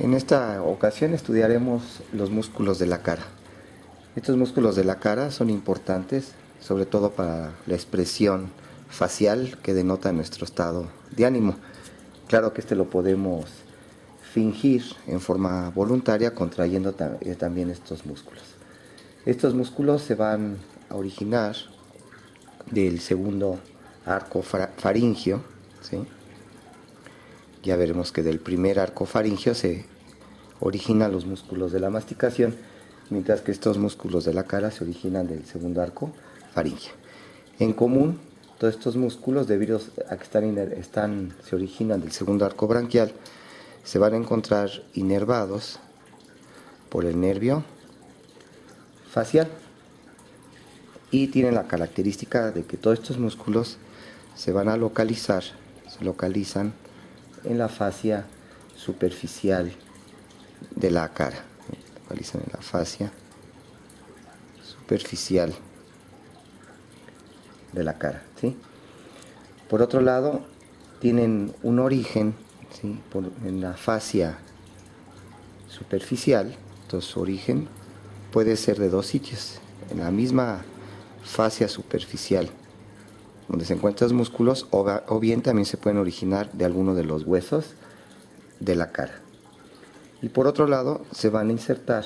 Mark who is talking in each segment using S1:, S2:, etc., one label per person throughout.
S1: En esta ocasión estudiaremos los músculos de la cara. Estos músculos de la cara son importantes, sobre todo para la expresión facial que denota nuestro estado de ánimo. Claro que lo podemos fingir en forma voluntaria contrayendo también estos músculos. Estos músculos se van a originar del segundo arco faríngeo, ¿sí? Ya veremos que del primer arco faríngeo se originan los músculos de la masticación, mientras que estos músculos de la cara se originan del segundo arco faríngeo. En común, todos estos músculos, debido a que se originan del segundo arco branquial, se van a encontrar inervados por el nervio facial y tienen la característica de que todos estos músculos se localizan en la fascia superficial de la cara. Localizan en la fascia superficial de la cara, ¿sí? Por otro lado, tienen un origen, ¿sí?, en la fascia superficial. Entonces su origen puede ser de dos sitios. En la misma fascia superficial donde se encuentran los músculos, o bien también se pueden originar de alguno de los huesos de la cara. Y por otro lado, se van a insertar,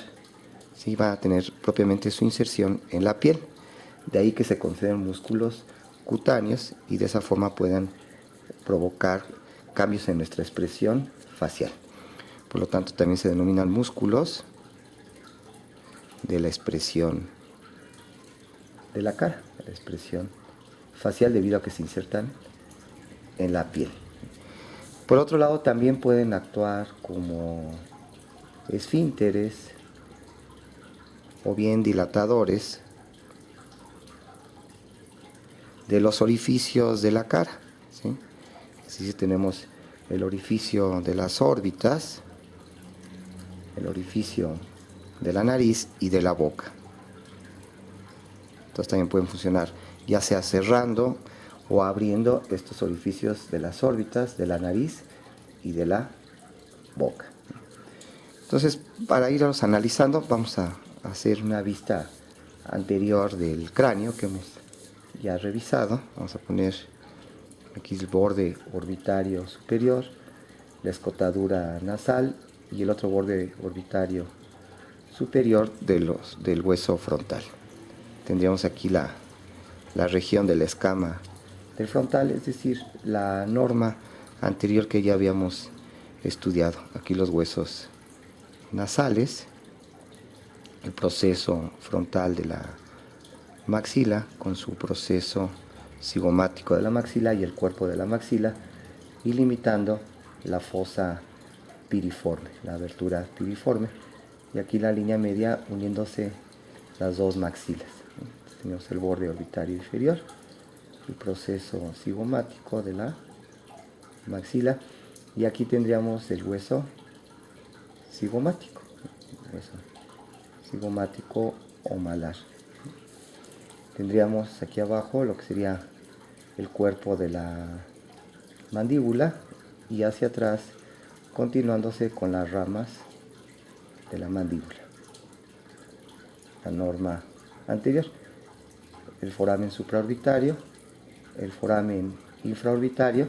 S1: ¿sí?, va a tener propiamente su inserción en la piel. De ahí que se consideren músculos cutáneos y de esa forma puedan provocar cambios en nuestra expresión facial. Por lo tanto, también se denominan músculos de la expresión de la cara, de la expresión facial, debido a que se insertan en la piel. Por otro lado, también pueden actuar como esfínteres o bien dilatadores de los orificios de la cara, ¿sí? Así tenemos el orificio de las órbitas, el orificio de la nariz y de la boca. Entonces también pueden funcionar ya sea cerrando o abriendo estos orificios de las órbitas, de la nariz y de la boca. Entonces, para irlos analizando, vamos a hacer una vista anterior del cráneo que hemos ya revisado. Vamos a poner aquí el borde orbitario superior, la escotadura nasal y el otro borde orbitario superior del hueso frontal. Tendríamos aquí la región de la escama del frontal, es decir, la norma anterior que ya habíamos estudiado. Aquí los huesos nasales, el proceso frontal de la maxila con su proceso cigomático de la maxila y el cuerpo de la maxila, y limitando la fosa piriforme, la abertura piriforme, y aquí la línea media uniéndose las dos maxilas. Tenemos el borde orbitario inferior, el proceso cigomático de la maxila, y aquí tendríamos el hueso cigomático o malar. Tendríamos aquí abajo lo que sería el cuerpo de la mandíbula y hacia atrás continuándose con las ramas de la mandíbula. La norma anterior, el foramen supraorbitario, el foramen infraorbitario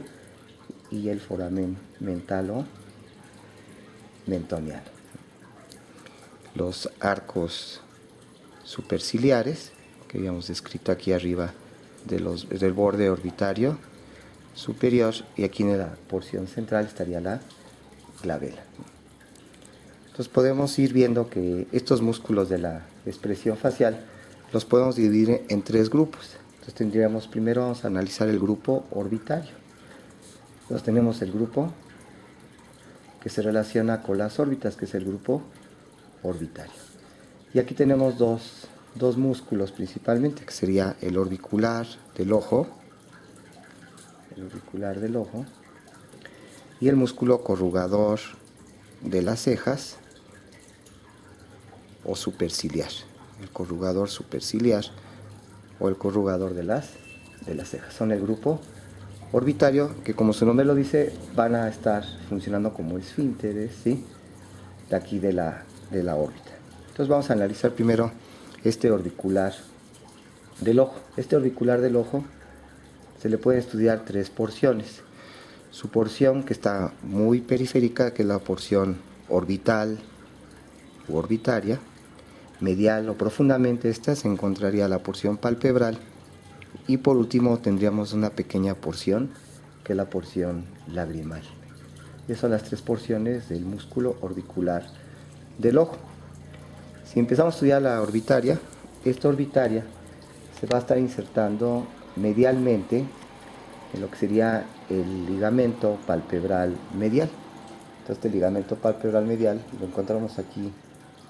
S1: y el foramen mentalo mentoniano. Los arcos superciliares que habíamos descrito aquí arriba del borde orbitario superior, y aquí en la porción central estaría la glabela. Entonces podemos ir viendo que estos músculos de la expresión facial los podemos dividir en tres grupos. Entonces primero vamos a analizar el grupo orbitario. Entonces tenemos el grupo que se relaciona con las órbitas, que es el grupo orbitario. Y aquí tenemos dos músculos principalmente, que sería el orbicular del ojo, y el músculo corrugador de las cejas o superciliar, el corrugador superciliar o el corrugador de las cejas. Son el grupo orbitario, que como su nombre lo dice, van a estar funcionando como esfínteres, ¿sí?, de aquí de la órbita. Entonces vamos a analizar primero este orbicular del ojo. Este orbicular del ojo se le puede estudiar tres porciones. Su porción que está muy periférica, que es la porción orbital u orbitaria, medial o profundamente esta se encontraría la porción palpebral, y por último tendríamos una pequeña porción que es la porción lagrimal. Esas son las tres porciones del músculo orbicular del ojo. Si empezamos a estudiar la orbitaria, esta orbitaria se va a estar insertando medialmente en lo que sería el ligamento palpebral medial. Entonces este ligamento palpebral medial lo encontramos aquí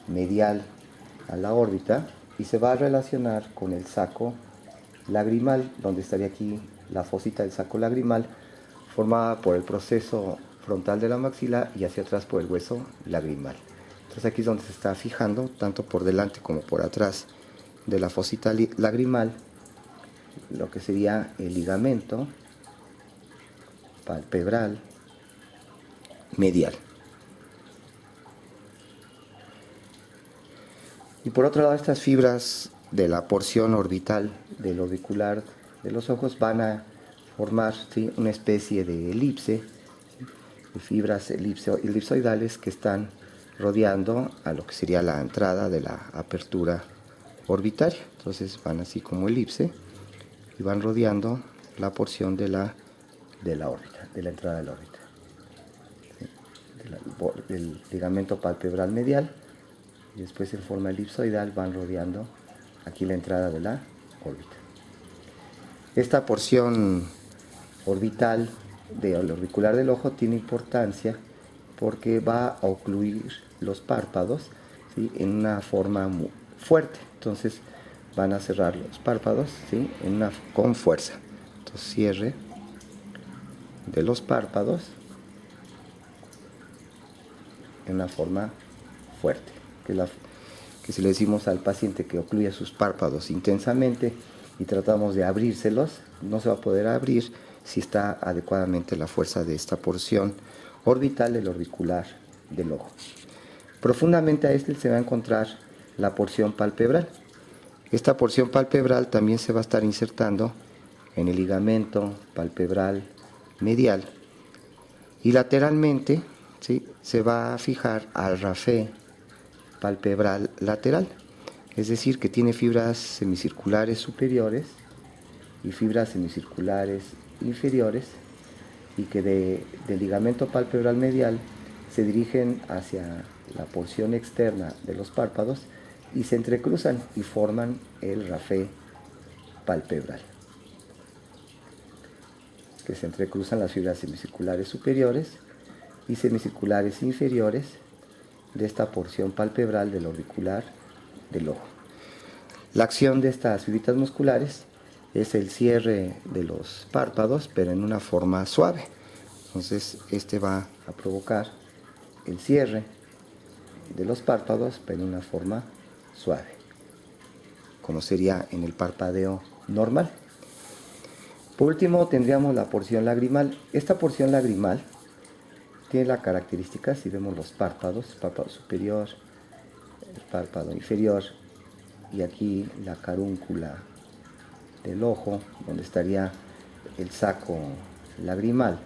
S1: medial a la órbita y se va a relacionar con el saco lagrimal, donde estaría aquí la fosita del saco lagrimal, formada por el proceso frontal de la maxila y hacia atrás por el hueso lagrimal. Entonces aquí es donde se está fijando, tanto por delante como por atrás de la fosita lagrimal, lo que sería el ligamento palpebral medial. Y por otro lado, estas fibras de la porción orbital del orbicular de los ojos van a formar, ¿sí?, una especie de elipse, de fibras elipsoidales que están rodeando a lo que sería la entrada de la apertura orbitaria. Entonces van así como elipse y van rodeando la porción de la órbita, de la entrada de la órbita, ¿sí?, del ligamento palpebral medial, y después en forma elipsoidal van rodeando aquí la entrada de la órbita. Esta porción orbital del orbicular del ojo tiene importancia porque va a ocluir los párpados, ¿sí?, en una forma muy fuerte. Entonces van a cerrar los párpados, ¿sí?, con fuerza. Entonces cierre de los párpados en una forma fuerte, que si le decimos al paciente que ocluya sus párpados intensamente y tratamos de abrírselos, no se va a poder abrir si está adecuadamente la fuerza de esta porción orbital del orbicular del ojo. Profundamente a este se va a encontrar la porción palpebral. Esta porción palpebral también se va a estar insertando en el ligamento palpebral medial y lateralmente, ¿sí?, se va a fijar al rafé palpebral lateral, es decir, que tiene fibras semicirculares superiores y fibras semicirculares inferiores, y que del ligamento palpebral medial se dirigen hacia la porción externa de los párpados y se entrecruzan y forman el rafé palpebral, que se entrecruzan las fibras semicirculares superiores y semicirculares inferiores de esta porción palpebral del orbicular del ojo. La acción de estas fibritas musculares es el cierre de los párpados, pero en una forma suave. Entonces este va a provocar el cierre de los párpados, pero en una forma suave, como sería en el parpadeo normal. Por último tendríamos la porción lagrimal. Esta porción lagrimal tiene la característica, si vemos los párpados, el párpado superior, el párpado inferior, y aquí la carúncula del ojo, donde estaría el saco lagrimal,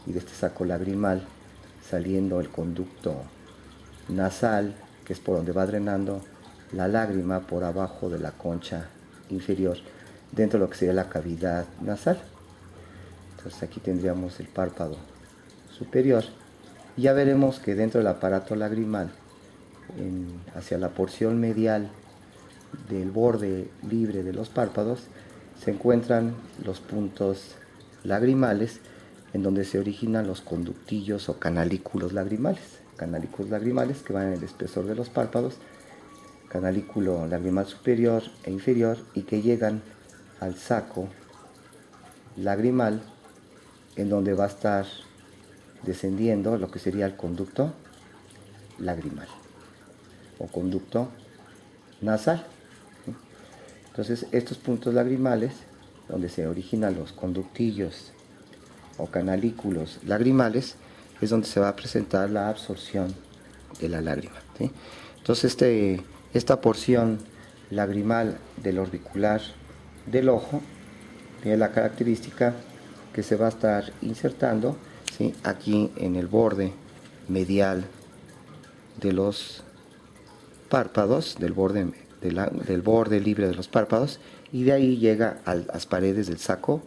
S1: y de este saco lagrimal saliendo el conducto nasal, que es por donde va drenando la lágrima por abajo de la concha inferior, dentro de lo que sería la cavidad nasal. Entonces aquí tendríamos el párpado superior. Ya veremos que dentro del aparato lagrimal, hacia la porción medial del borde libre de los párpados, se encuentran los puntos lagrimales, en donde se originan los conductillos o canalículos lagrimales que van en el espesor de los párpados, canalículo lagrimal superior e inferior, y que llegan al saco lagrimal, en donde va a estar descendiendo lo que sería el conducto lagrimal o conducto nasal. Entonces estos puntos lagrimales, donde se originan los conductillos o canalículos lagrimales, es donde se va a presentar la absorción de la lágrima, ¿sí? Entonces esta porción lagrimal del orbicular del ojo tiene la característica que se va a estar insertando, ¿sí?, aquí en el borde medial de los párpados, del borde libre de los párpados, y de ahí llega a las paredes del saco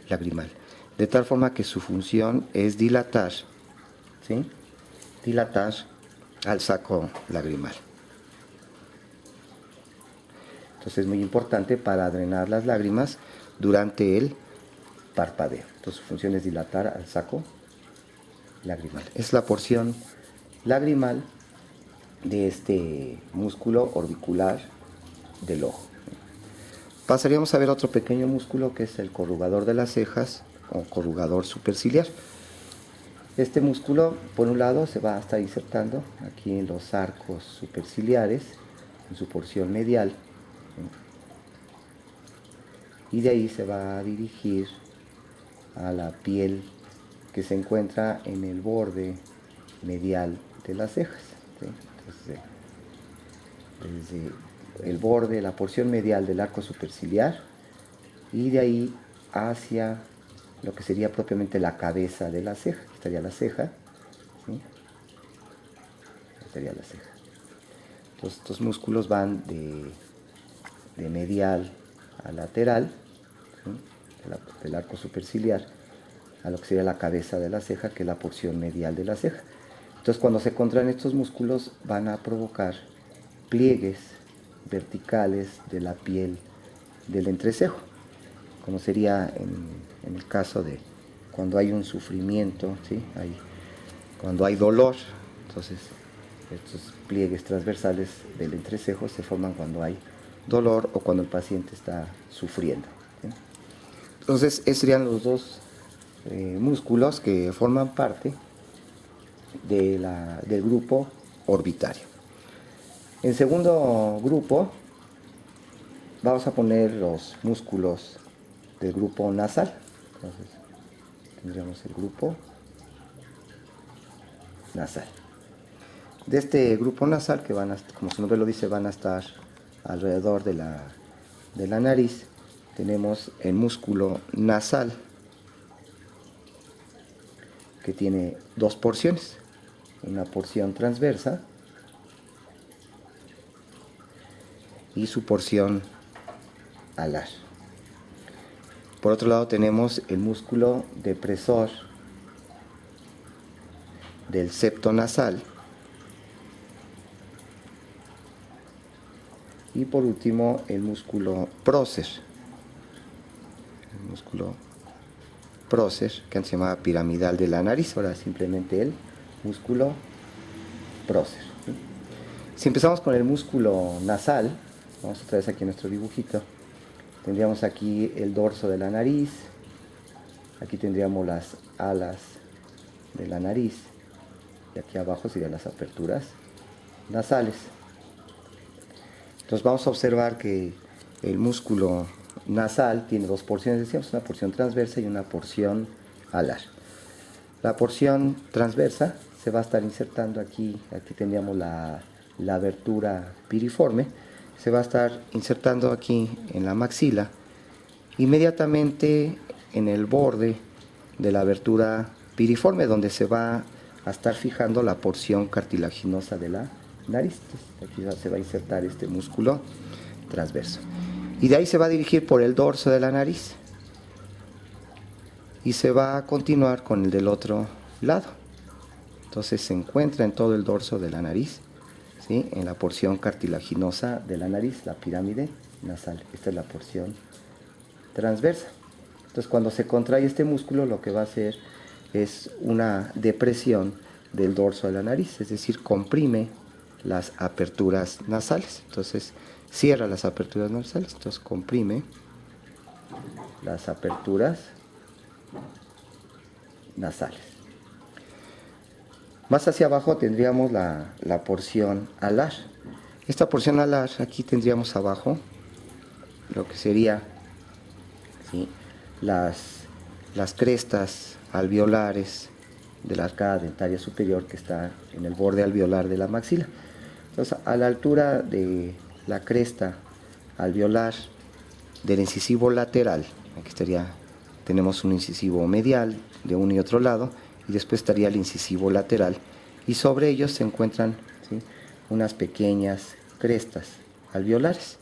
S1: lagrimal, de tal forma que su función es dilatar, ¿sí?, dilatar al saco lagrimal. Entonces es muy importante para drenar las lágrimas durante el parpadeo. Entonces su función es dilatar al saco lagrimal. Es la porción lagrimal de este músculo orbicular del ojo. Pasaríamos a ver otro pequeño músculo que es el corrugador de las cejas o corrugador superciliar. Este músculo, por un lado, se va a estar insertando aquí en los arcos superciliares, en su porción medial, y de ahí se va a dirigir a la piel que se encuentra en el borde medial de las cejas, ¿sí? Entonces, desde el borde, la porción medial del arco superciliar, y de ahí hacia lo que sería propiamente la cabeza de la ceja. Aquí estaría la ceja, ¿sí? Aquí estaría la ceja. Entonces estos músculos van de medial a lateral, ¿sí?, del arco superciliar a lo que sería la cabeza de la ceja, que es la porción medial de la ceja. Entonces cuando se contraen estos músculos van a provocar pliegues verticales de la piel del entrecejo, como sería en el caso de cuando hay un sufrimiento, ¿sí?, cuando hay dolor. Entonces estos pliegues transversales del entrecejo se forman cuando hay dolor o cuando el paciente está sufriendo, ¿sí? Entonces esos serían los dos músculos que forman parte del grupo orbitario. En segundo grupo vamos a poner los músculos del grupo nasal. Entonces tendríamos el grupo nasal. De este grupo nasal, que van a, como su nombre lo dice, van a estar alrededor de la nariz, tenemos el músculo nasal, que tiene dos porciones, una porción transversa y su porción alar. Por otro lado tenemos el músculo depresor del septo nasal, y por último el músculo prócer, que antes se llamaba piramidal de la nariz, ahora simplemente el músculo prócer, ¿sí? Si empezamos con el músculo nasal, vamos otra vez aquí en nuestro dibujito, tendríamos aquí el dorso de la nariz, aquí tendríamos las alas de la nariz, y aquí abajo serían las aperturas nasales. Entonces vamos a observar que el músculo nasal tiene dos porciones, decíamos, una porción transversa y una porción alar. La porción transversa se va a estar insertando aquí tendríamos la abertura piriforme, se va a estar insertando aquí en la maxila, inmediatamente en el borde de la abertura piriforme, donde se va a estar fijando la porción cartilaginosa de la nariz. Entonces, aquí se va a insertar este músculo transverso, y de ahí se va a dirigir por el dorso de la nariz y se va a continuar con el del otro lado. Entonces se encuentra en todo el dorso de la nariz, ¿sí?, en la porción cartilaginosa de la nariz, la pirámide nasal. Esta es la porción transversa. Entonces cuando se contrae este músculo, lo que va a hacer es una depresión del dorso de la nariz, es decir, comprime las aperturas nasales. Entonces cierra las aperturas nasales, entonces comprime las aperturas nasales. Más hacia abajo tendríamos la porción alar. Esta porción alar, aquí tendríamos abajo lo que sería, ¿sí?, las crestas alveolares de la arcada dentaria superior que está en el borde alveolar de la maxila. Entonces, a la altura de la cresta alveolar del incisivo lateral, aquí tenemos un incisivo medial de uno y otro lado, y después estaría el incisivo lateral, y sobre ellos se encuentran, ¿sí?, unas pequeñas crestas alveolares.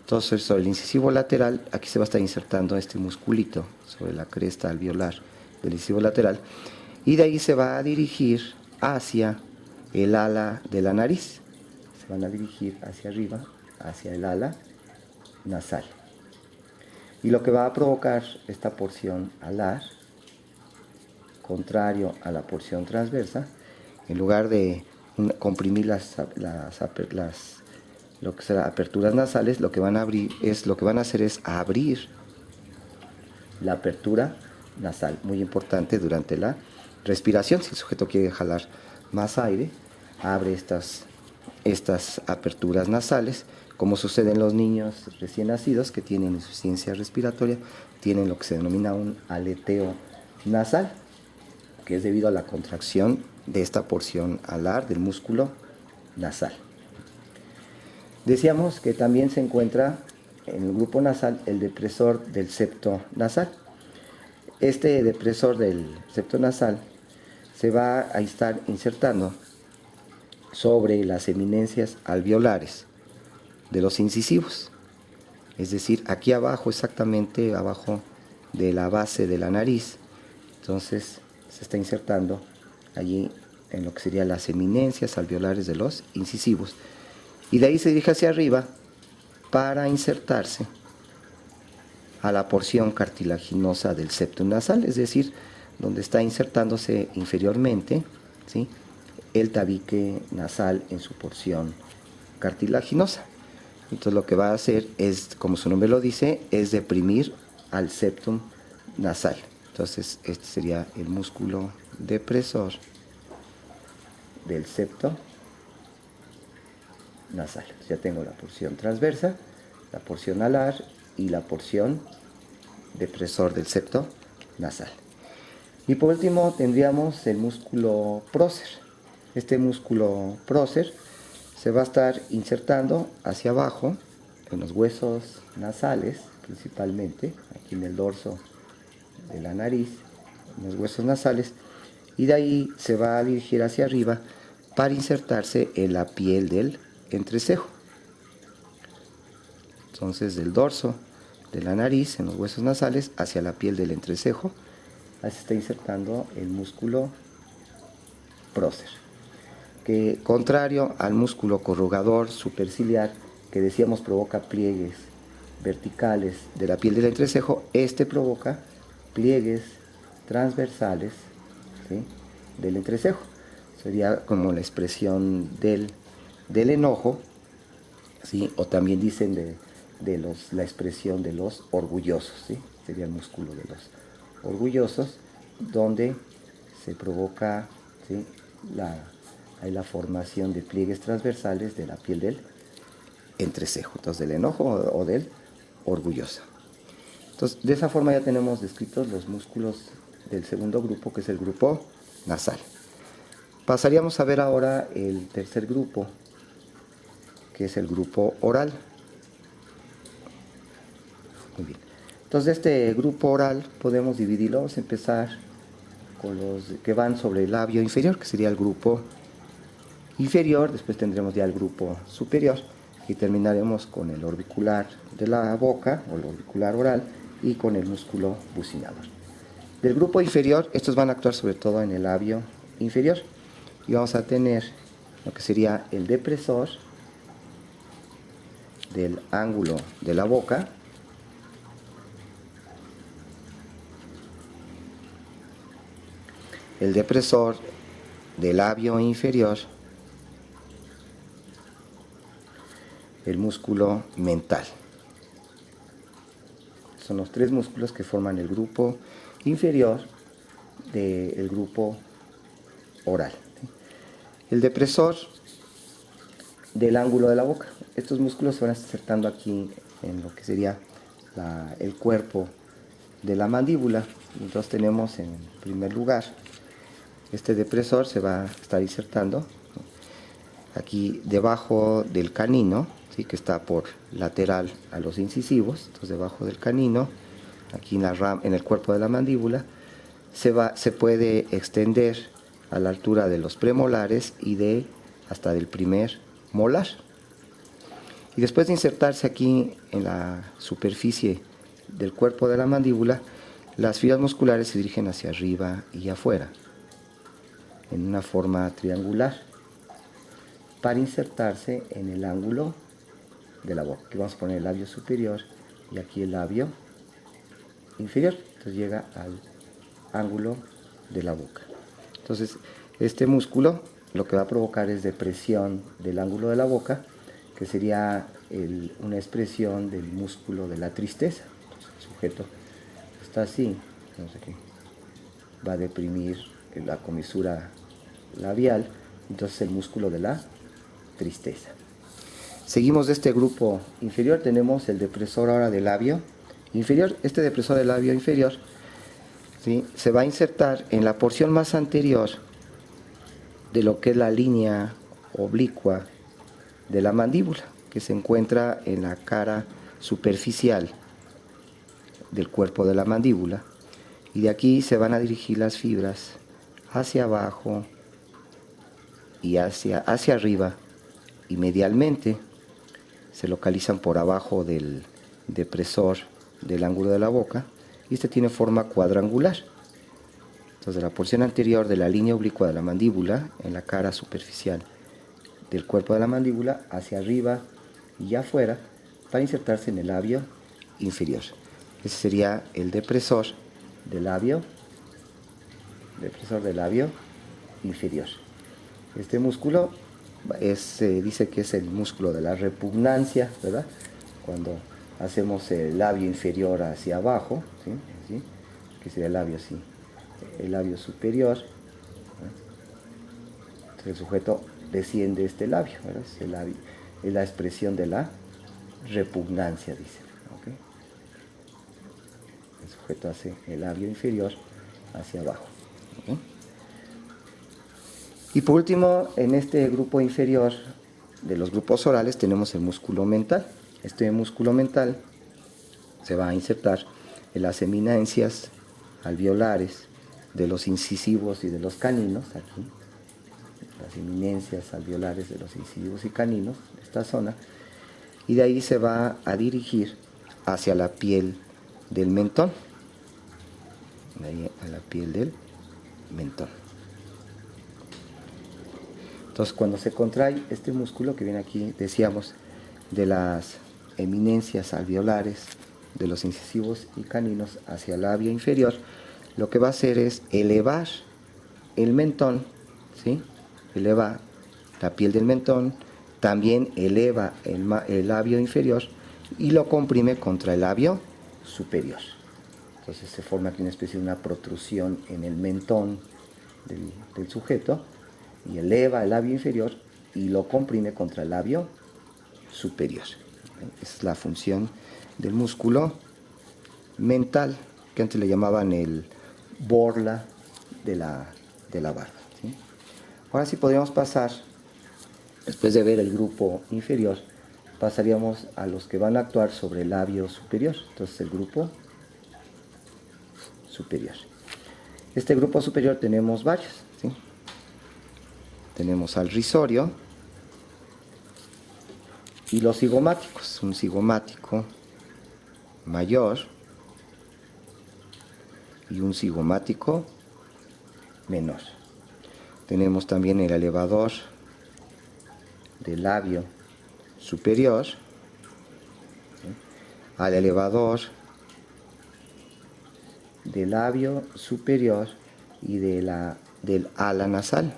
S1: Entonces, sobre el incisivo lateral, aquí se va a estar insertando este musculito sobre la cresta alveolar del incisivo lateral, y de ahí se va a dirigir hacia el ala de la nariz. Se van a dirigir hacia arriba, hacia el ala nasal. Y lo que va a provocar esta porción alar, contrario a la porción transversa, en lugar de comprimir lo que será aperturas nasales, lo que van a hacer es abrir la apertura nasal, muy importante durante la respiración. Si el sujeto quiere jalar más aire, abre estas aperturas nasales, como sucede en los niños recién nacidos que tienen insuficiencia respiratoria, tienen lo que se denomina un aleteo nasal, que es debido a la contracción de esta porción alar del músculo nasal. Decíamos que también se encuentra en el grupo nasal el depresor del septo nasal. Este depresor del septo nasal se va a estar insertando sobre las eminencias alveolares de los incisivos, es decir, aquí abajo, exactamente abajo de la base de la nariz. Entonces se está insertando allí en lo que serían las eminencias alveolares de los incisivos, y de ahí se dirige hacia arriba para insertarse a la porción cartilaginosa del septum nasal, es decir, donde está insertándose inferiormente, ¿sí?, el tabique nasal en su porción cartilaginosa. Entonces lo que va a hacer es, como su nombre lo dice, es deprimir al septum nasal. Entonces este sería el músculo depresor del septo nasal. Ya tengo la porción transversa, la porción alar y la porción depresor del septo nasal. Y por último tendríamos el músculo prócer. Este músculo prócer se va a estar insertando hacia abajo en los huesos nasales, principalmente aquí en el dorso de la nariz, en los huesos nasales, y de ahí se va a dirigir hacia arriba para insertarse en la piel del entrecejo. Entonces, del dorso de la nariz, en los huesos nasales, hacia la piel del entrecejo, ahí se está insertando el músculo prócer, que, contrario al músculo corrugador superciliar, que decíamos provoca pliegues verticales de la piel del entrecejo, este provoca pliegues transversales, ¿sí?, del entrecejo. Sería como la expresión del enojo, ¿sí?, o también dicen la expresión de los orgullosos, ¿sí?, sería el músculo de los orgullosos, donde se provoca, ¿sí?, la formación de pliegues transversales de la piel del entrecejo, entonces del enojo o del orgulloso. Entonces, de esa forma ya tenemos descritos los músculos del segundo grupo, que es el grupo nasal. Pasaríamos a ver ahora el tercer grupo, que es el grupo oral. Muy bien. Entonces, de este grupo oral podemos dividirlo. Vamos a empezar con los que van sobre el labio inferior, que sería el grupo inferior. Después tendremos ya el grupo superior y terminaremos con el orbicular de la boca o el orbicular oral y con el músculo bucinador. Del grupo inferior, estos van a actuar sobre todo en el labio inferior, y vamos a tener lo que sería el depresor del ángulo de la boca, el depresor del labio inferior, el músculo mental. Son los tres músculos que forman el grupo inferior del grupo oral. El depresor del ángulo de la boca. Estos músculos se van insertando aquí en lo que sería el cuerpo de la mandíbula. Entonces tenemos en primer lugar este depresor se va a estar insertando aquí debajo del canino, ¿sí? Que está por lateral a los incisivos. Entonces debajo del canino, aquí en el cuerpo de la mandíbula, se puede extender a la altura de los premolares y hasta del primer molar. Y después de insertarse aquí en la superficie del cuerpo de la mandíbula, las fibras musculares se dirigen hacia arriba y afuera, en una forma triangular, para insertarse en el ángulo de la boca. Aquí vamos a poner el labio superior y aquí el labio inferior. Entonces llega al ángulo de la boca. Entonces este músculo lo que va a provocar es depresión del ángulo de la boca, que sería una expresión del músculo de la tristeza. Entonces, el sujeto está así, entonces aquí va a deprimir la comisura labial, entonces el músculo de la tristeza. Seguimos de este grupo inferior, tenemos el depresor ahora del labio inferior. Este depresor del labio inferior, ¿sí?, se va a insertar en la porción más anterior de lo que es la línea oblicua de la mandíbula, que se encuentra en la cara superficial del cuerpo de la mandíbula, y de aquí se van a dirigir las fibras hacia abajo y hacia arriba, y medialmente se localizan por abajo del depresor del ángulo de la boca, y este tiene forma cuadrangular. Entonces, la porción anterior de la línea oblicua de la mandíbula, en la cara superficial del cuerpo de la mandíbula, hacia arriba y afuera, para insertarse en el labio inferior. Ese sería el depresor del labio inferior. Este músculo dice que es el músculo de la repugnancia, ¿verdad? Cuando hacemos el labio inferior hacia abajo, ¿sí? ¿Sí? Que sería el labio así, el labio superior, ¿verdad? Entonces el sujeto desciende este labio, ¿verdad? Es la expresión de la repugnancia, dice, ¿okay? El sujeto hace el labio inferior hacia abajo, ¿okay? Y por último, en este grupo inferior de los grupos orales tenemos el músculo mental. Este músculo mental se va a insertar en las eminencias alveolares de los incisivos y de los caninos, aquí, las eminencias alveolares de los incisivos y caninos, esta zona, y de ahí se va a dirigir hacia la piel del mentón, de ahí a la piel del mentón. Entonces, cuando se contrae este músculo que viene aquí, decíamos, de las eminencias alveolares de los incisivos y caninos hacia el labio inferior, lo que va a hacer es elevar el mentón, ¿sí? Eleva la piel del mentón, también eleva el labio inferior y lo comprime contra el labio superior. Entonces se forma aquí una especie de una protrusión en el mentón del sujeto, y eleva el labio inferior y lo comprime contra el labio superior. Esa es la función del músculo mental, que antes le llamaban el borla de la barba, ¿sí? Ahora sí podríamos pasar, después de ver el grupo inferior, pasaríamos a los que van a actuar sobre el labio superior. Entonces el grupo superior. Este grupo superior tenemos varios, ¿sí? Tenemos al risorio y los cigomáticos. Un cigomático mayor y un cigomático menor. Tenemos también el elevador del labio superior, ¿sí?, al elevador del labio superior y del ala nasal.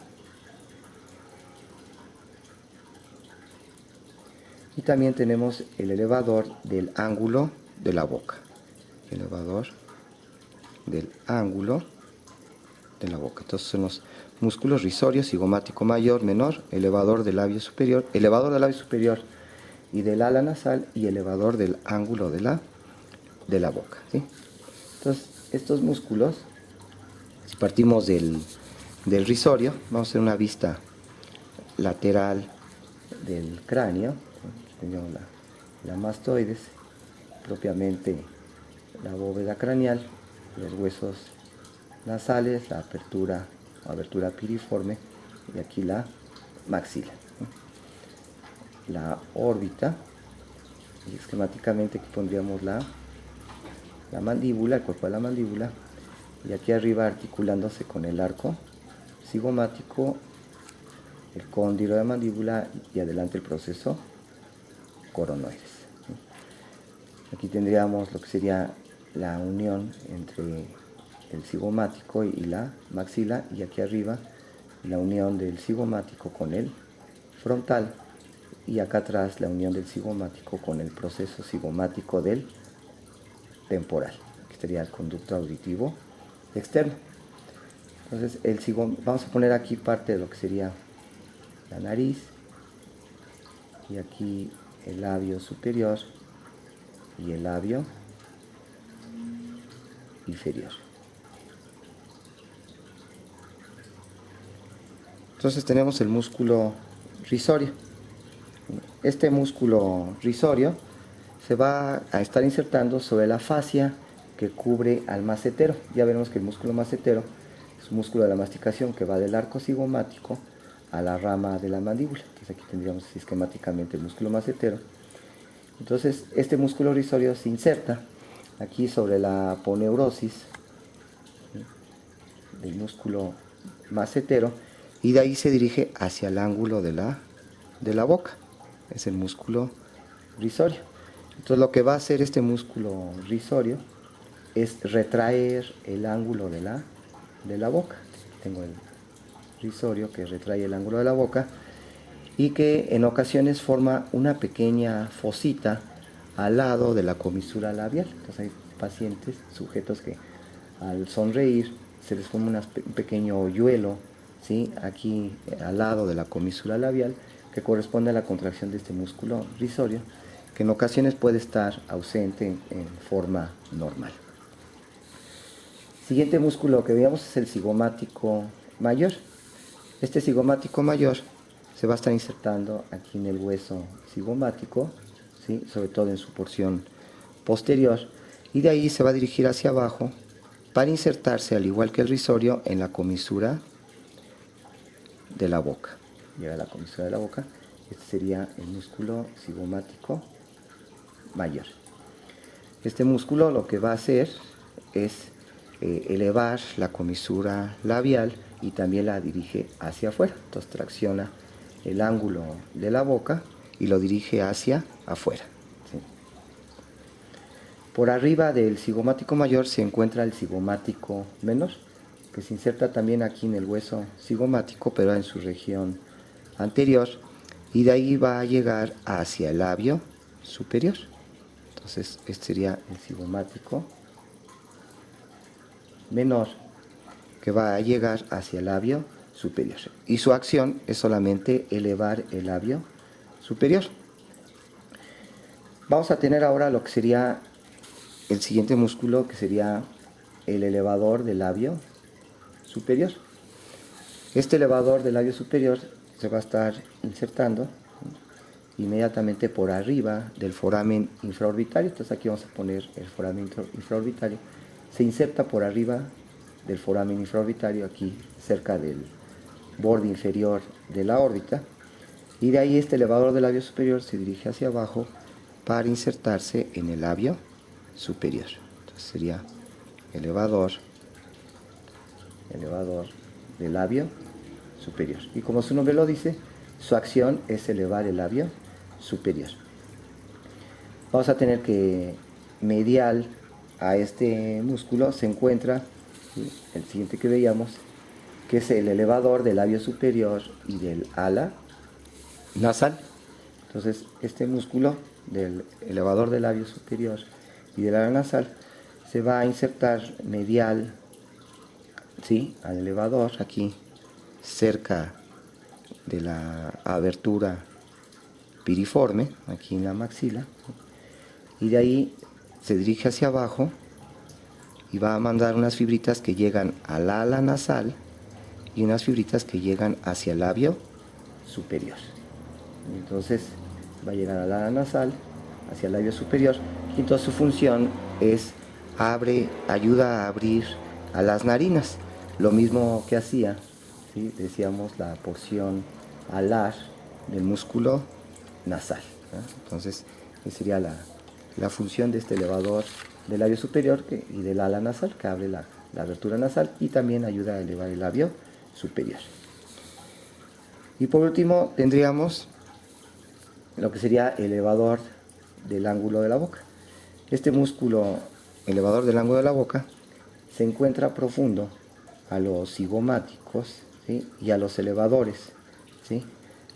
S1: Y también tenemos el elevador del ángulo de la boca. Elevador del ángulo de la boca. Entonces son los músculos risorio, cigomático mayor, menor, elevador del labio superior y del ala nasal, y elevador del ángulo de la boca, ¿sí? Entonces estos músculos, si partimos del del risorio. Vamos a hacer una vista lateral del cráneo. Aquí tenemos la mastoides, propiamente la bóveda craneal, los huesos nasales, la abertura piriforme, y aquí la maxila. La órbita, y esquemáticamente aquí pondríamos la mandíbula, el cuerpo de la mandíbula, y aquí arriba articulándose con el arco cigomático, el cóndilo de la mandíbula, y adelante el proceso coronoides. Aquí tendríamos lo que sería la unión entre el cigomático y la maxila, y aquí arriba la unión del cigomático con el frontal, y acá atrás la unión del cigomático con el proceso cigomático del temporal, que sería el conducto auditivo externo. Entonces vamos a poner aquí parte de lo que sería la nariz, y aquí el labio superior y el labio inferior. Entonces tenemos el músculo risorio. Este músculo risorio se va a estar insertando sobre la fascia que cubre al macetero. Ya veremos que el músculo macetero es un músculo de la masticación que va del arco cigomático a la rama de la mandíbula. Entonces aquí tendríamos esquemáticamente el músculo macetero. Entonces este músculo risorio se inserta aquí sobre la aponeurosis del músculo macetero, y de ahí se dirige hacia el ángulo de la boca. Es el músculo risorio. Entonces lo que va a hacer este músculo risorio es retraer el ángulo de la boca. Tengo el risorio que retrae el ángulo de la boca, y que en ocasiones forma una pequeña fosita al lado de la comisura labial. Entonces hay pacientes, sujetos que al sonreír se les forma un pequeño hoyuelo, ¿sí?, aquí al lado de la comisura labial, que corresponde a la contracción de este músculo risorio, que en ocasiones puede estar ausente en forma normal. Siguiente músculo que veamos es el cigomático mayor. Este cigomático mayor se va a estar insertando aquí en el hueso cigomático, ¿sí?, sobre todo en su porción posterior, y de ahí se va a dirigir hacia abajo para insertarse, al igual que el risorio, en la comisura de la boca. Llega a la comisura de la boca. Este sería el músculo cigomático mayor. Este músculo lo que va a hacer es elevar la comisura labial, y también la dirige hacia afuera. Entonces tracciona el ángulo de la boca y lo dirige hacia afuera, ¿sí? Por arriba del cigomático mayor se encuentra el cigomático menor, que se inserta también aquí en el hueso cigomático, pero en su región anterior, y de ahí va a llegar hacia el labio superior. Entonces este sería el cigomático menor, que va a llegar hacia el labio superior, y su acción es solamente elevar el labio superior. Vamos a tener ahora lo que sería el siguiente músculo, que sería el elevador del labio superior. Este elevador del labio superior se va a estar insertando inmediatamente por arriba del foramen infraorbitario. Entonces aquí vamos a poner el foramen infraorbitario. Se inserta por arriba del foramen infraorbitario, aquí cerca del borde inferior de la órbita, y de ahí este elevador del labio superior se dirige hacia abajo para insertarse en el labio superior. Entonces sería elevador del labio superior, y como su nombre lo dice, su acción es elevar el labio superior. Vamos a tener que medial a este músculo se encuentra el siguiente que veíamos, que es el elevador del labio superior y del ala nasal. Entonces este músculo del elevador del labio superior y del ala nasal se va a insertar medial, ¿sí?, al elevador, aquí cerca de la abertura piriforme, aquí en la maxila, y de ahí se dirige hacia abajo y va a mandar unas fibritas que llegan al ala nasal y unas fibritas que llegan hacia el labio superior. Entonces va a llegar a la nasal, hacia el labio superior, y entonces su función es ayuda a abrir a las narinas, lo mismo que hacía, ¿sí? Decíamos la porción alar del músculo nasal, ¿no? Entonces esa sería la función de este elevador del labio superior y del ala nasal, que abre la abertura nasal y también ayuda a elevar el labio superior. Y por último tendríamos lo que sería el elevador del ángulo de la boca. Este músculo elevador del ángulo de la boca se encuentra profundo a los cigomáticos, ¿sí? Y a los elevadores, ¿sí?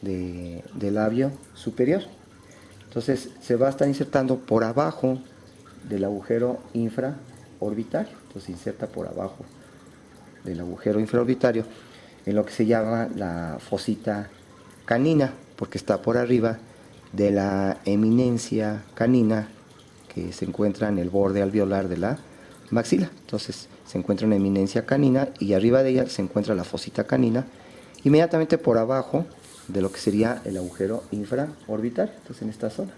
S1: del labio superior. Entonces se va a estar insertando por abajo del agujero infraorbitario. Entonces se inserta por abajo del agujero infraorbitario en lo que se llama la fosita canina, porque está por arriba de la eminencia canina que se encuentra en el borde alveolar de la maxila. Entonces se encuentra una eminencia canina y arriba de ella se encuentra la fosita canina, inmediatamente por abajo de lo que sería el agujero infraorbitario. Entonces en esta zona,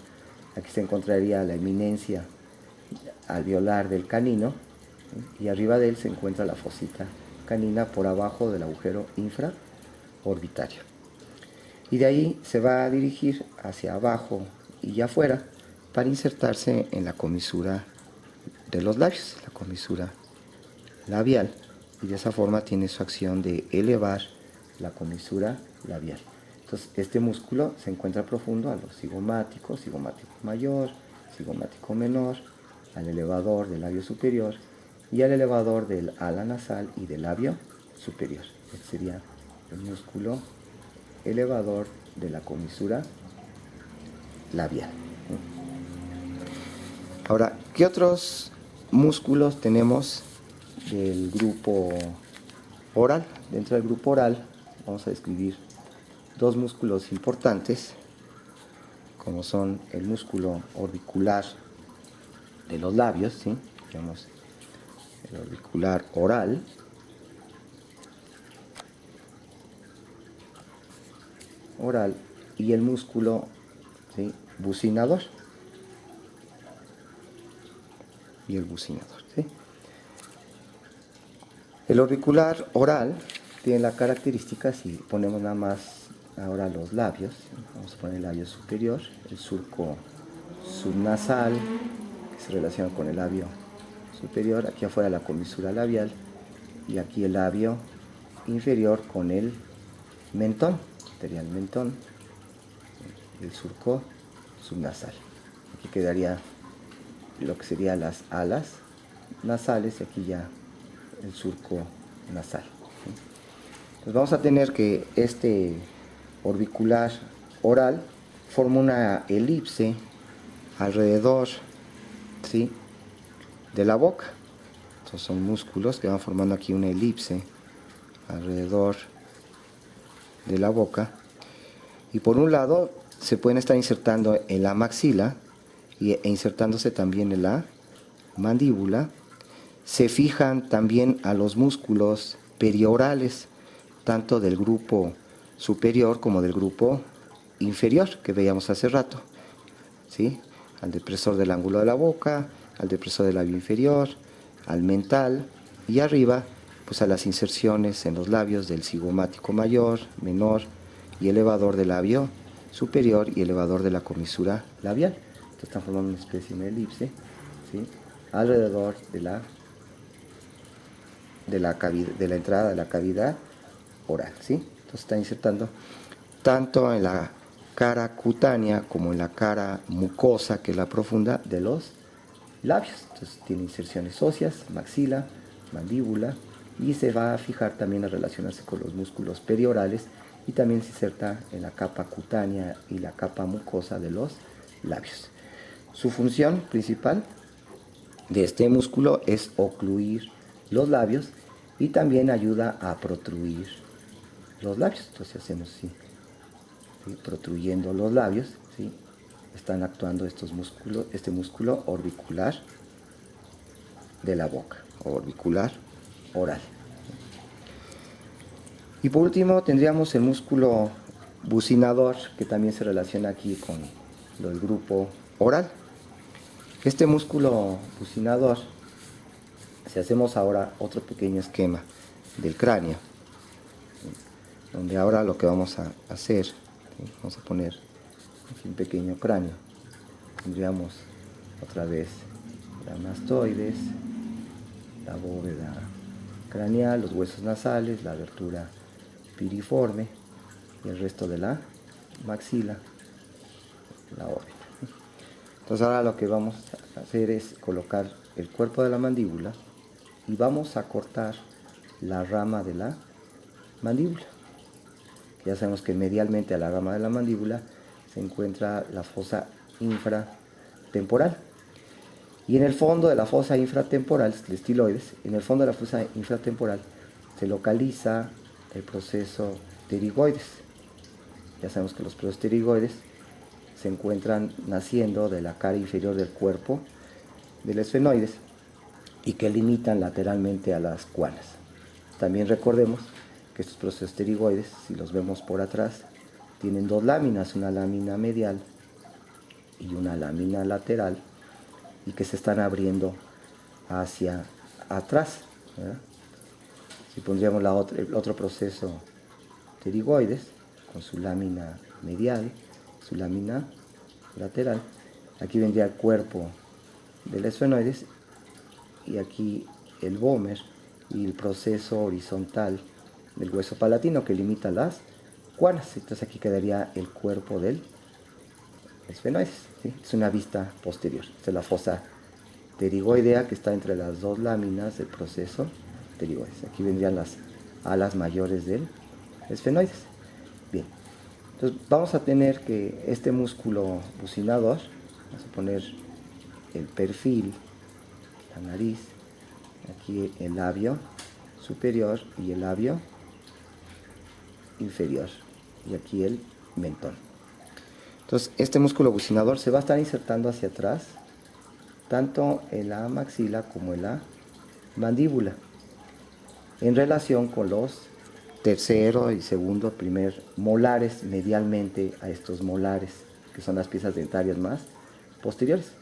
S1: aquí se encontraría la eminencia alveolar del canino, ¿sí? Y arriba de él se encuentra la fosita canina por abajo del agujero infraorbitario. Y de ahí se va a dirigir hacia abajo y afuera para insertarse en la comisura de los labios, la comisura labial, y de esa forma tiene su acción de elevar la comisura labial. Entonces este músculo se encuentra profundo a los cigomáticos, cigomático mayor, cigomático menor, al elevador del labio superior y al elevador del ala nasal y del labio superior. Este sería el músculo elevador de la comisura labial. Ahora, ¿qué otros músculos tenemos del grupo oral? Dentro del grupo oral vamos a describir dos músculos importantes, como son el músculo orbicular de los labios, ¿sí? Tenemos el orbicular oral, y el músculo, ¿sí? bucinador. Y el bucinador, ¿sí? El orbicular oral tiene la característica, si ponemos nada más ahora los labios, vamos a poner el labio superior, el surco subnasal, que se relaciona con el labio superior, aquí afuera la comisura labial, y aquí el labio inferior con el mentón, sería el mentón, el surco subnasal. Aquí quedaría lo que serían las alas nasales y aquí ya el surco nasal. Pues vamos a tener que este orbicular oral forma una elipse alrededor, ¿sí? de la boca. Entonces son músculos que van formando aquí una elipse alrededor de la boca, y por un lado se pueden estar insertando en la maxila e insertándose también en la mandíbula. Se fijan también a los músculos periorales, tanto del grupo superior como del grupo inferior, que veíamos hace rato, ¿sí? Al depresor del ángulo de la boca, al depresor del labio inferior, al mental, y arriba pues a las inserciones en los labios del cigomático mayor, menor y elevador del labio superior y elevador de la comisura labial. Entonces están formando una especie de elipse, ¿sí? alrededor de la entrada de la cavidad oral, ¿sí? Entonces está insertando tanto en la cara cutánea como en la cara mucosa, que es la profunda de los labios. Entonces tiene inserciones óseas, maxila, mandíbula, y se va a fijar también a relacionarse con los músculos periorales, y también se inserta en la capa cutánea y la capa mucosa de los labios. Su función principal de este músculo es ocluir los labios y también ayuda a protruir los labios. Entonces hacemos así, ¿sí? protruyendo los labios, ¿sí? están actuando estos músculos, este músculo orbicular de la boca, orbicular oral. Y por último tendríamos el músculo bucinador, que también se relaciona aquí con el grupo oral. Este músculo bucinador, si hacemos ahora otro pequeño esquema del cráneo, donde ahora lo que vamos a hacer, vamos a poner aquí un pequeño cráneo, tendríamos otra vez la mastoides, la bóveda craneal, los huesos nasales, la abertura piriforme y el resto de la maxila, la órbita. Entonces ahora lo que vamos a hacer es colocar el cuerpo de la mandíbula y vamos a cortar la rama de la mandíbula. Ya sabemos que medialmente a la rama de la mandíbula se encuentra la fosa infratemporal. Y en el fondo de la fosa infratemporal, el estiloides, en el fondo de la fosa infratemporal se localiza el proceso pterigoides. Ya sabemos que los procesos pterigoides se encuentran naciendo de la cara inferior del cuerpo del esfenoides y que limitan lateralmente a las cuanas. También recordemos que estos procesos pterigoides, si los vemos por atrás, tienen dos láminas, una lámina medial y una lámina lateral, y que se están abriendo hacia atrás, ¿verdad? Si pondríamos el otro proceso pterigoides con su lámina medial, su lámina lateral, aquí vendría el cuerpo del esfenoides y aquí el vómer y el proceso horizontal del hueso palatino que limita las cuanas. Entonces aquí quedaría el cuerpo del esfenoides, ¿sí? Es una vista posterior. Esta es la fosa pterigoidea que está entre las dos láminas del proceso pterigoides. Aquí vendrían las alas mayores del esfenoides. Bien, entonces vamos a tener que este músculo bucinador, vamos a poner el perfil, la nariz, aquí el labio superior y el labio inferior, y aquí el mentón. Entonces este músculo bucinador se va a estar insertando hacia atrás, tanto en la maxila como en la mandíbula, en relación con los tercero y segundo, primer molares medialmente a estos molares, que son las piezas dentarias más posteriores.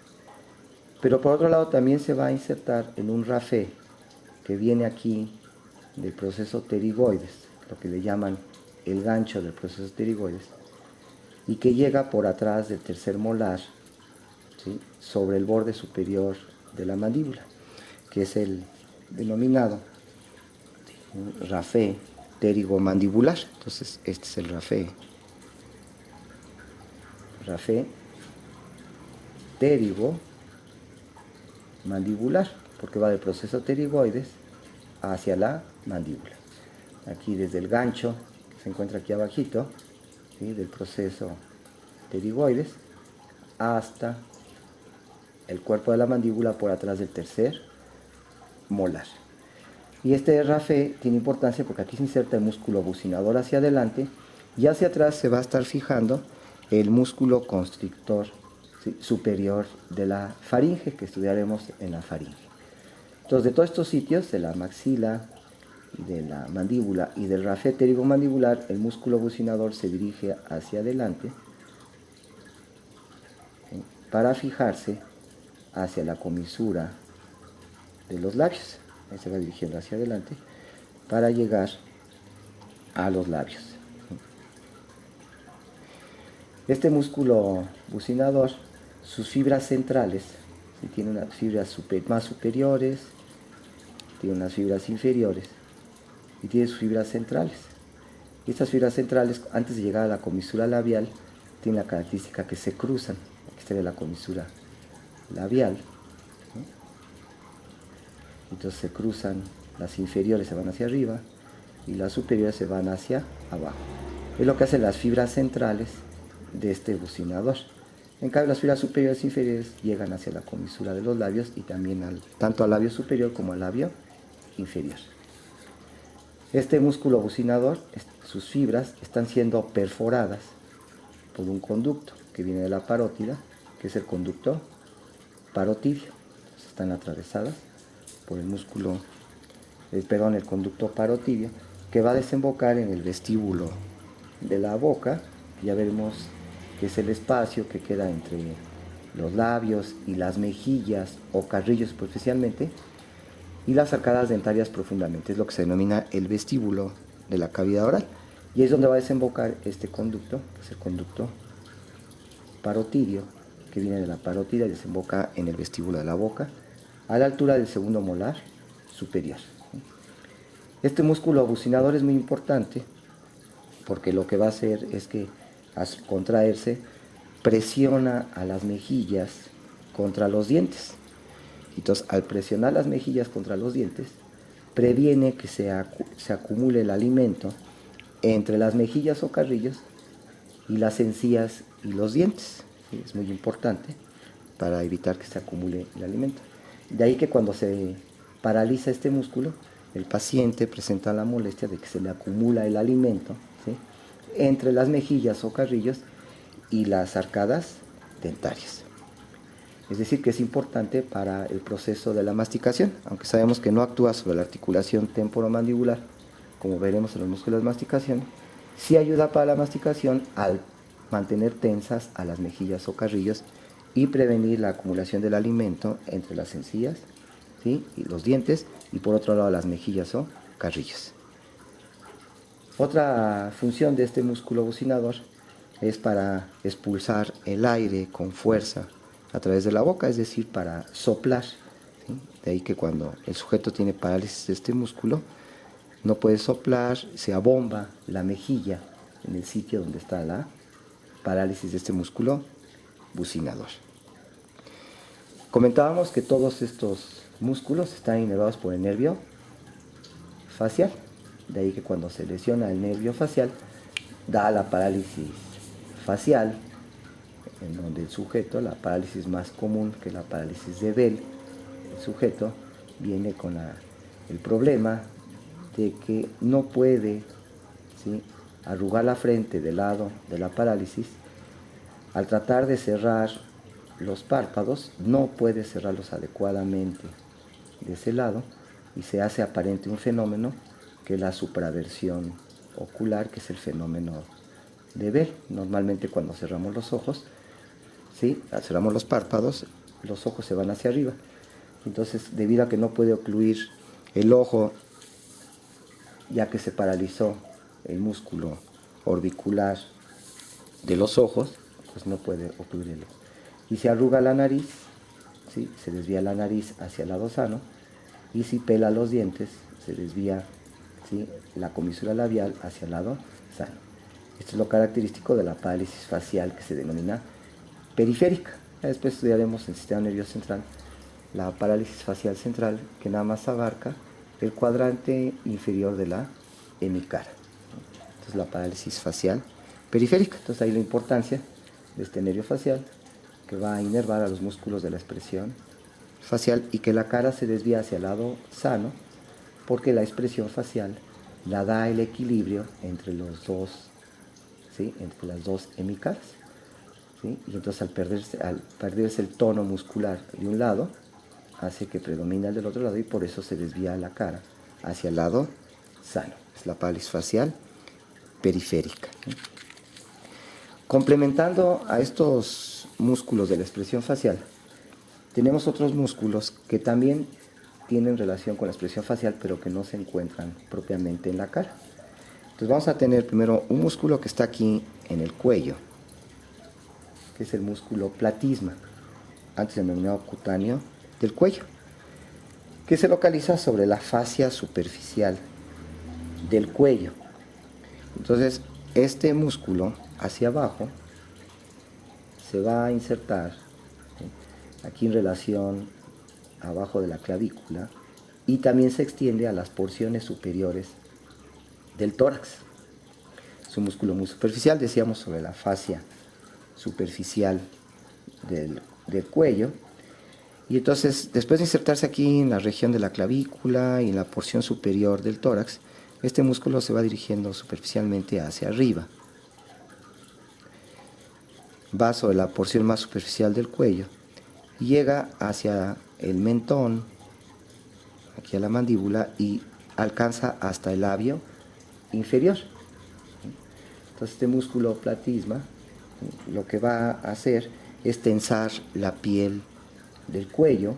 S1: Pero por otro lado también se va a insertar en un rafé que viene aquí del proceso pterigoides, lo que le llaman el gancho del proceso pterigoides, y que llega por atrás del tercer molar, ¿sí?, sobre el borde superior de la mandíbula, que es el denominado rafé pterigomandibular. Entonces este es el rafé pterigomandibular, porque va del proceso pterigoides hacia la mandíbula. Aquí desde el gancho que se encuentra aquí abajito, ¿sí?, del proceso pterigoides hasta el cuerpo de la mandíbula por atrás del tercer molar. Y este rafé tiene importancia porque aquí se inserta el músculo bucinador hacia adelante y hacia atrás se va a estar fijando el músculo constrictor, ¿sí?, superior de la faringe, que estudiaremos en la faringe. Entonces, de todos estos sitios, de la maxila, de la mandíbula y del rafé pterigomandibular, el músculo bucinador se dirige hacia adelante, ¿sí?, para fijarse hacia la comisura de los labios. Ahí se va dirigiendo hacia adelante para llegar a los labios. Este músculo bucinador, sus fibras centrales, ¿sí?, tiene unas fibras más superiores, tiene unas fibras inferiores y tiene sus fibras centrales. Y estas fibras centrales, antes de llegar a la comisura labial, tienen la característica que se cruzan. Aquí está la comisura labial, ¿sí? Entonces se cruzan, las inferiores se van hacia arriba y las superiores se van hacia abajo. Es lo que hacen las fibras centrales de este bucinador. En cambio, las fibras superiores e inferiores llegan hacia la comisura de los labios y también tanto al labio superior como al labio inferior. Este músculo bucinador, sus fibras están siendo perforadas por un conducto que viene de la parótida, que es el conducto parotidio. Están atravesadas por el conducto parotidio, que va a desembocar en el vestíbulo de la boca. Ya veremos que es el espacio que queda entre los labios y las mejillas o carrillos superficialmente, y las arcadas dentarias profundamente. Es lo que se denomina el vestíbulo de la cavidad oral. Y es donde va a desembocar este conducto, que es el conducto parotidio, que viene de la parótida y desemboca en el vestíbulo de la boca, a la altura del segundo molar superior. Este músculo abucinador es muy importante porque lo que va a hacer es que, al contraerse, presiona a las mejillas contra los dientes. Entonces, al presionar las mejillas contra los dientes, previene que se acumule el alimento entre las mejillas o carrillos y las encías y los dientes. ¿Sí? Es muy importante para evitar que se acumule el alimento. De ahí que cuando se paraliza este músculo, el paciente presenta la molestia de que se le acumula el alimento, ¿sí?, entre las mejillas o carrillos y las arcadas dentarias. Es decir, que es importante para el proceso de la masticación, aunque sabemos que no actúa sobre la articulación temporomandibular, como veremos en los músculos de masticación, sí ayuda para la masticación al mantener tensas a las mejillas o carrillos y prevenir la acumulación del alimento entre las encías, ¿sí?, y los dientes, y por otro lado las mejillas o carrillos. Otra función de este músculo bucinador es para expulsar el aire con fuerza a través de la boca, es decir, para soplar, ¿sí? De ahí que cuando el sujeto tiene parálisis de este músculo, no puede soplar, se abomba la mejilla en el sitio donde está la parálisis de este músculo bucinador. Comentábamos que todos estos músculos están inervados por el nervio facial, de ahí que cuando se lesiona el nervio facial, da la parálisis facial, en donde el sujeto, la parálisis más común, que es la parálisis de Bell, el sujeto viene con el problema de que no puede, ¿sí?, arrugar la frente del lado de la parálisis. Al tratar de cerrar los párpados, no puede cerrarlos adecuadamente de ese lado y se hace aparente un fenómeno que es la supraversión ocular, que es el fenómeno de Bell. Normalmente cuando cerramos los ojos, ¿sí?, cerramos los párpados, los ojos se van hacia arriba. Entonces, debido a que no puede ocluir el ojo, ya que se paralizó el músculo orbicular de los ojos, pues no puede ocluir el ojo. Y se arruga la nariz, ¿sí?, se desvía la nariz hacia el lado sano, y si pela los dientes, se desvía, ¿sí?, la comisura labial hacia el lado sano. Esto es lo característico de la parálisis facial, que se denomina periférica. Después estudiaremos en el sistema nervioso central la parálisis facial central, que nada más abarca el cuadrante inferior de la hemicara. Entonces, la parálisis facial periférica. Entonces, ahí la importancia de este nervio facial, que va a inervar a los músculos de la expresión facial, y que la cara se desvía hacia el lado sano, porque la expresión facial la da el equilibrio entre los dos, ¿sí?, entre las dos hemicaras, ¿sí? Y entonces al perderse el tono muscular de un lado, hace que predomine el del otro lado, y por eso se desvía la cara hacia el lado sano. Es la parálisis facial periférica. Complementando a estos músculos de la expresión facial, tenemos otros músculos que también tienen relación con la expresión facial, pero que no se encuentran propiamente en la cara. Entonces vamos a tener primero un músculo que está aquí en el cuello, que es el músculo platisma, antes denominado cutáneo del cuello, que se localiza sobre la fascia superficial del cuello. Entonces, este músculo hacia abajo se va a insertar, ¿sí?, aquí en relación abajo de la clavícula, y también se extiende a las porciones superiores del tórax. Es un músculo muy superficial, decíamos, sobre la fascia superficial del cuello. Y entonces, después de insertarse aquí en la región de la clavícula y en la porción superior del tórax, este músculo se va dirigiendo superficialmente hacia arriba. Va sobre la porción más superficial del cuello y llega hacia el mentón, aquí a la mandíbula, y alcanza hasta el labio inferior. Entonces este músculo platisma lo que va a hacer es tensar la piel del cuello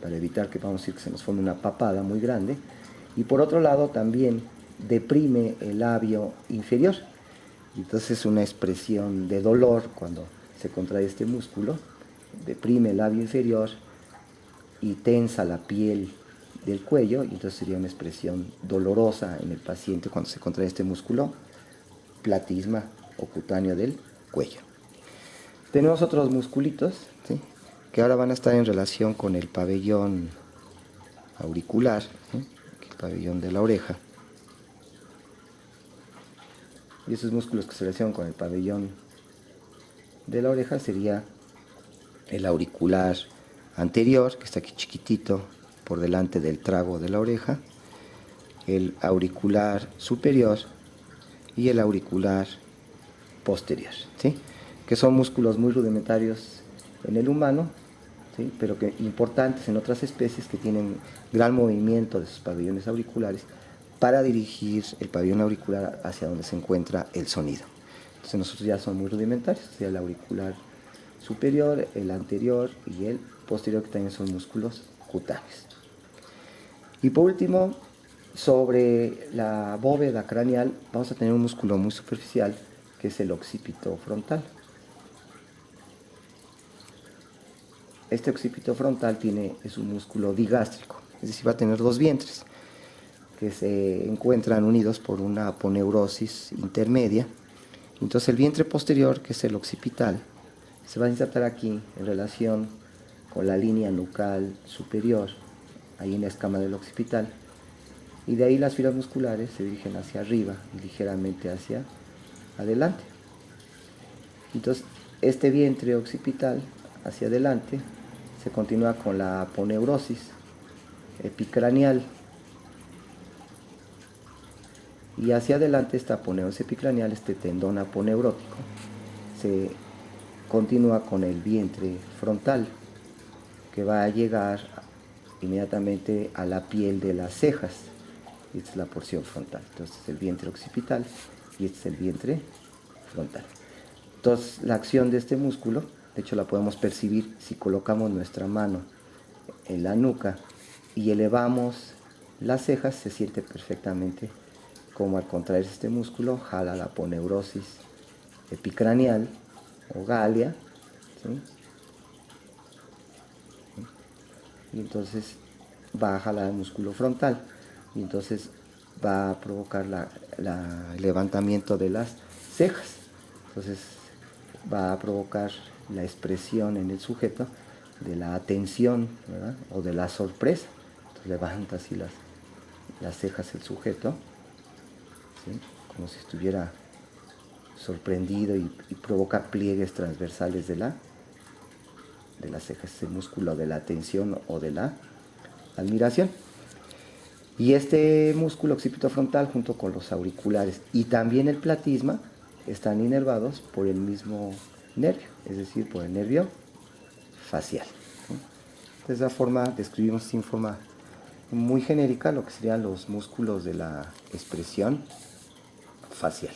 S1: para evitar que, vamos a decir, que se nos forme una papada muy grande, y por otro lado también deprime el labio inferior. Entonces es una expresión de dolor cuando se contrae este músculo, deprime el labio inferior y tensa la piel del cuello, y entonces sería una expresión dolorosa en el paciente cuando se contrae este músculo platisma o cutáneo del cuello. Tenemos otros musculitos, ¿sí?, que ahora van a estar en relación con el pabellón auricular, ¿sí?, el pabellón de la oreja. Y esos músculos que se relacionan con el pabellón de la oreja sería el auricular anterior, que está aquí chiquitito por delante del trago de la oreja, el auricular superior y el auricular posterior, ¿sí?, que son músculos muy rudimentarios en el humano, ¿sí?, pero que importantes en otras especies que tienen gran movimiento de sus pabellones auriculares para dirigir el pabellón auricular hacia donde se encuentra el sonido. Entonces nosotros ya son muy rudimentarios, o sea, el auricular superior, el anterior y el posterior, que también son músculos cutáneos. Y por último, sobre la bóveda craneal vamos a tener un músculo muy superficial que es el occipito frontal. Este occipito frontal es un músculo digástrico, es decir, va a tener dos vientres que se encuentran unidos por una aponeurosis intermedia. Entonces el vientre posterior, que es el occipital, se va a insertar aquí en relación con la línea nucal superior, ahí en la escama del occipital, y de ahí las fibras musculares se dirigen hacia arriba y ligeramente hacia adelante. Entonces este vientre occipital hacia adelante se continúa con la aponeurosis epicraneal, y hacia adelante esta aponeurosis epicraneal, este tendón aponeurótico, se continúa con el vientre frontal, que va a llegar inmediatamente a la piel de las cejas. Esta es la porción frontal. Entonces el vientre occipital y este es el vientre frontal. Entonces la acción de este músculo, de hecho la podemos percibir si colocamos nuestra mano en la nuca y elevamos las cejas, se siente perfectamente como al contraerse este músculo jala la aponeurosis epicraneal o galia, ¿sí?, y entonces va a jalar el músculo frontal y entonces va a provocar el levantamiento de las cejas. Entonces va a provocar la expresión en el sujeto de la atención, ¿verdad?, o de la sorpresa. Entonces levanta así las cejas el sujeto, ¿sí?, como si estuviera sorprendido, y provoca pliegues transversales de las cejas, ese músculo de la atención o de la admiración. Y este músculo occipito frontal, junto con los auriculares y también el platisma, están inervados por el mismo nervio, es decir, por el nervio facial. De esa forma describimos sin forma muy genérica lo que serían los músculos de la expresión facial.